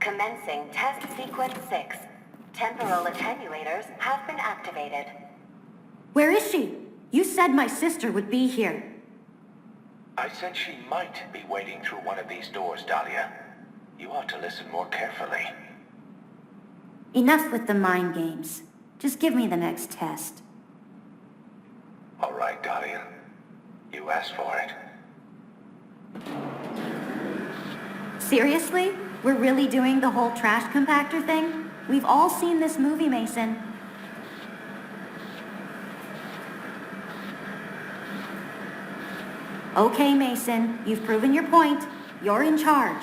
Commencing test sequence 6. Temporal attenuators have been activated. Where is she? You said my sister would be here. I said she might be waiting through one of these doors, Dahlia. You ought to listen more carefully. Enough with the mind games. Just give me the next test. All right, Dahlia. You asked for it. Seriously? We're really doing the whole trash compactor thing? We've all seen this movie, Mason. Okay, Mason, you've proven your point. You're in charge.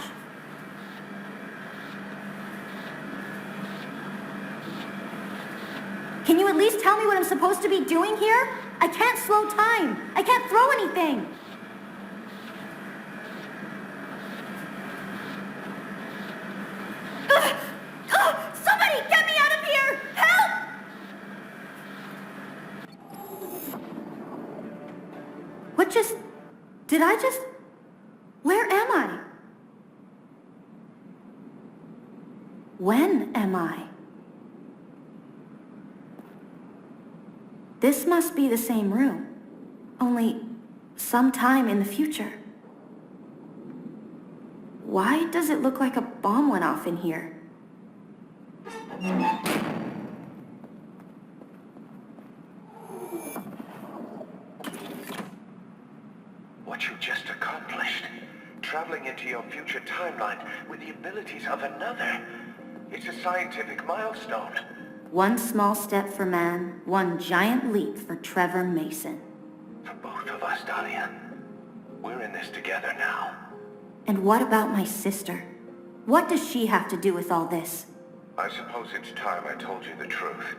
Can you at least tell me what I'm supposed to be doing here? I can't slow time. I can't throw anything. Somebody get me out of here! Help! What just... Did I just... Where am I? When am I? This must be the same room, only sometime in the future. Why does it look like a bomb went off in here? What you just accomplished. Traveling into your future timeline with the abilities of another. It's a scientific milestone. One small step for man, one giant leap for Trevor Mason. For both of us, Dahlia. We're in this together now. And what about my sister? What does she have to do with all this? I suppose it's time I told you the truth.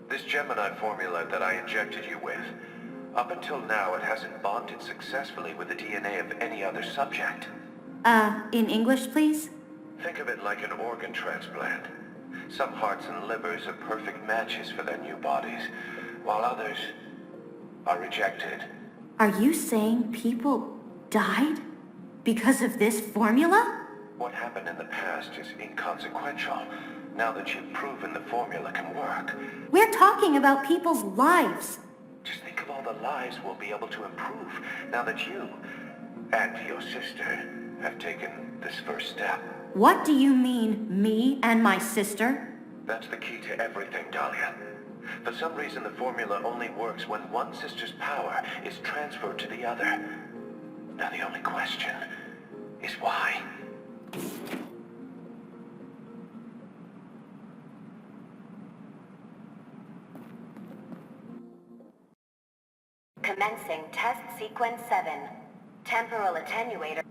This Gemini formula that I injected you with, up until now it hasn't bonded successfully with the DNA of any other subject. In English, please? Think of it like an organ transplant. Some hearts and livers are perfect matches for their new bodies, while others are rejected. Are you saying people died because of this formula? What happened in the past is inconsequential, now that you've proven the formula can work. We're talking about people's lives. Just think of all the lives we'll be able to improve, now that you and your sister have taken this first step. What do you mean, me and my sister? That's the key to everything, Dahlia. For some reason, the formula only works when one sister's power is transferred to the other. Now the only question is why? Commencing test sequence 7. Temporal attenuator.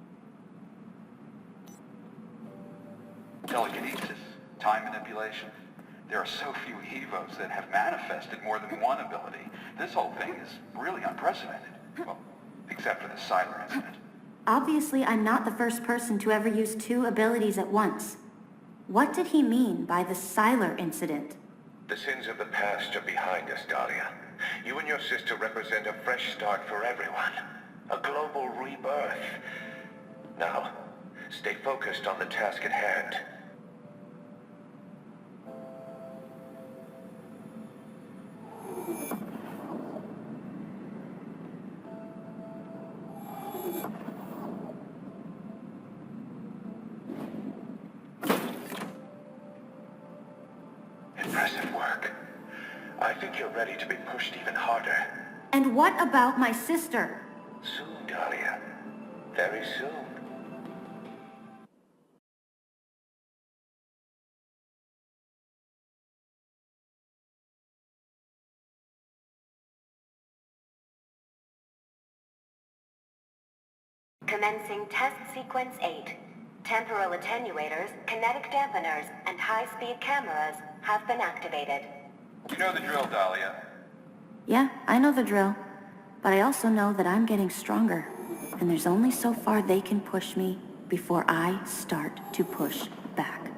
Telekinesis, time manipulation. There are so few Evos that have manifested more than one ability. This whole thing is really unprecedented. Well, except for the Siler incident. Obviously, I'm not the first person to ever use two abilities at once. What did he mean by the Siler incident? The sins of the past are behind us, Dahlia. You and your sister represent a fresh start for everyone. A global rebirth. Now, stay focused on the task at hand. Impressive work. I think you're ready to be pushed even harder. And what about my sister? Soon, Dahlia. Very soon. Commencing test sequence 8. Temporal attenuators, kinetic dampeners, and high-speed cameras have been activated. You know the drill, Dahlia. Yeah, I know the drill. But I also know that I'm getting stronger. And there's only so far they can push me before I start to push back.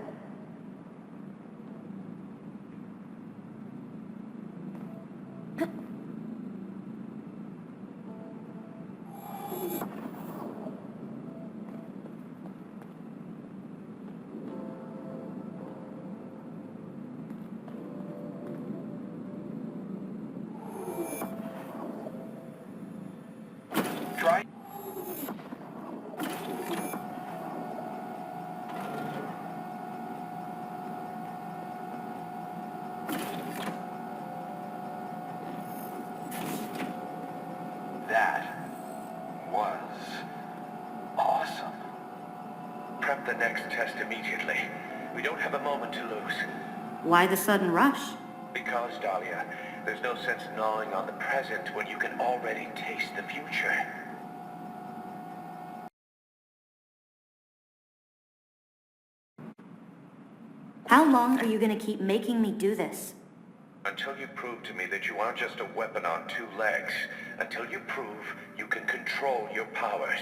Try... That was awesome. Prep the next test immediately. We don't have a moment to lose. Why the sudden rush? Because, Dahlia, there's no sense gnawing on the present when you can already taste the future. How long are you gonna keep making me do this? Until you prove to me that you aren't just a weapon on two legs. Until you prove you can control your powers.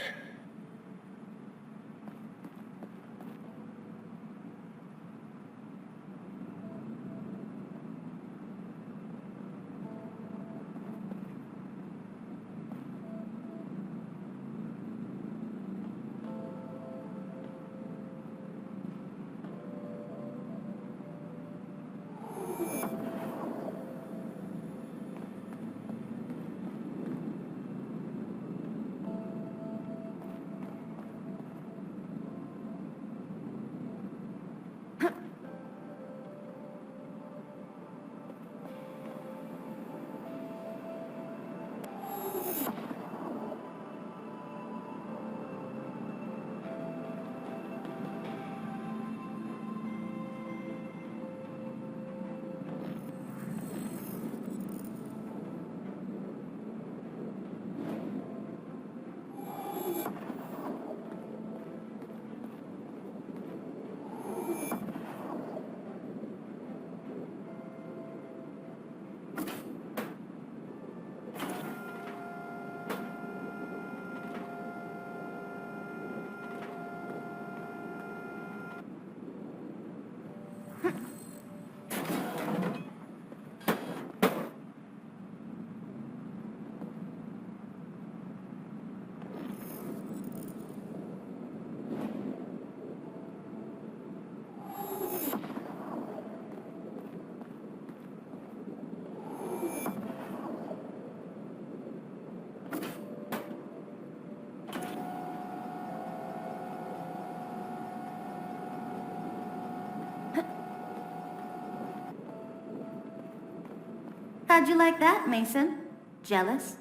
How'd you like that, Mason? Jealous?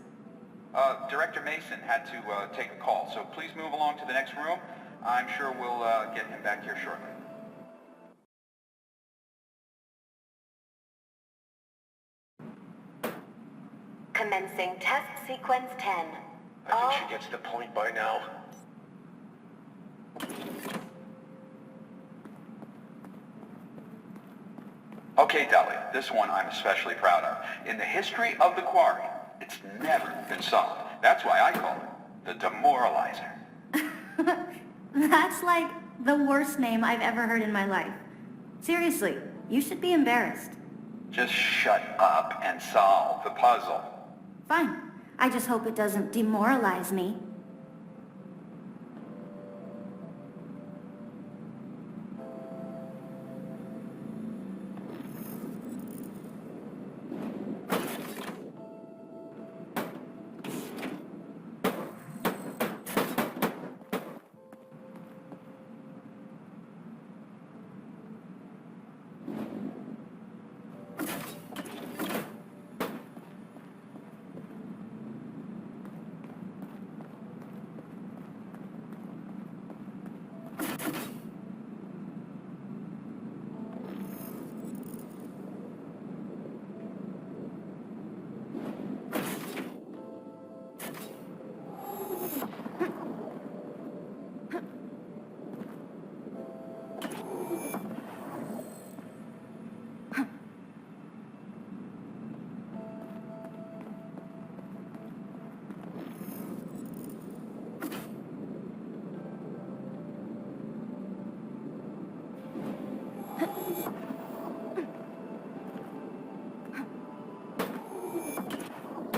Director Mason had to take a call, so please move along to the next room. I'm sure we'll get him back here shortly. Commencing test sequence 10. I think she gets the point by now. Okay, Dahlia, this one I'm especially proud of. In the history of the quarry, it's never been solved. That's why I call it the Demoralizer. That's like the worst name I've ever heard in my life. Seriously, you should be embarrassed. Just shut up and solve the puzzle. Fine. I just hope it doesn't demoralize me.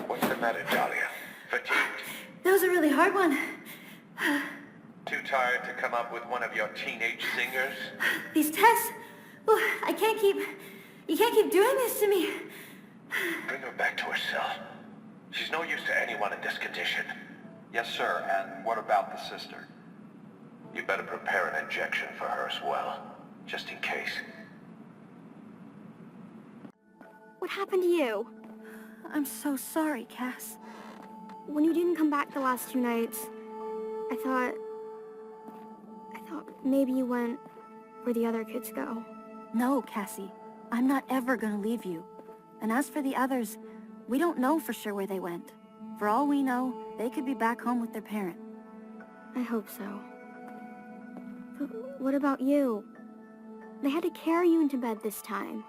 What's the matter, Dahlia? Fatigued? That was a really hard one. Too tired to come up with one of your teenage singers? These tests... Oh, I can't keep... You can't keep doing this to me. Bring her back to herself. She's no use to anyone in this condition. Yes, sir. And what about the sister? You better prepare an injection for her as well, just in case. What happened to you? I'm so sorry, Cass. When you didn't come back the last 2 nights, I thought maybe you went where the other kids go. No, Cassie. I'm not ever gonna leave you. And as for the others, we don't know for sure where they went. For all we know, they could be back home with their parent. I hope so. But what about you? They had to carry you into bed this time.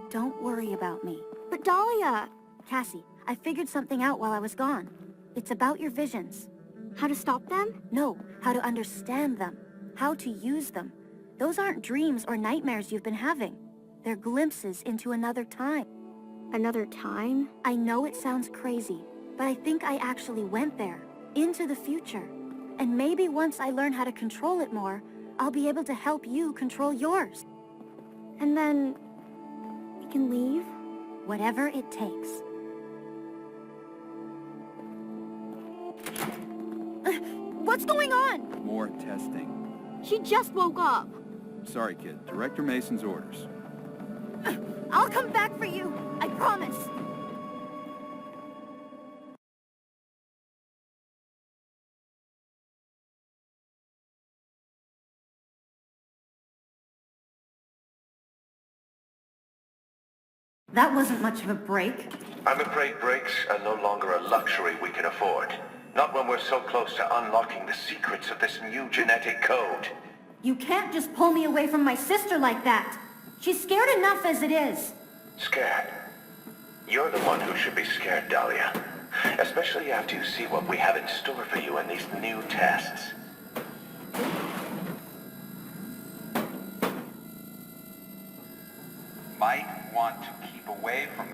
Don't worry about me. But Dahlia! Cassie, I figured something out while I was gone. It's about your visions. How to stop them? No, how to understand them. How to use them. Those aren't dreams or nightmares you've been having. They're glimpses into another time. Another time? I know it sounds crazy, but I think I actually went there, into the future. And maybe once I learn how to control it more, I'll be able to help you control yours. And then we can leave? Whatever it takes. What's going on? More testing. She just woke up. Sorry, kid. Director Mason's orders. I'll come back for you. I promise. That wasn't much of a break. I'm afraid breaks are no longer a luxury we can afford. Not when we're so close to unlocking the secrets of this new genetic code. You can't just pull me away from my sister like that. She's scared enough as it is. Scared? You're the one who should be scared, Dahlia. Especially after you see what we have in store for you in these new tests. Might want to keep away from...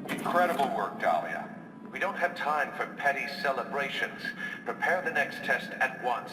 Incredible work, Dahlia. We don't have time for petty celebrations. Prepare the next test at once.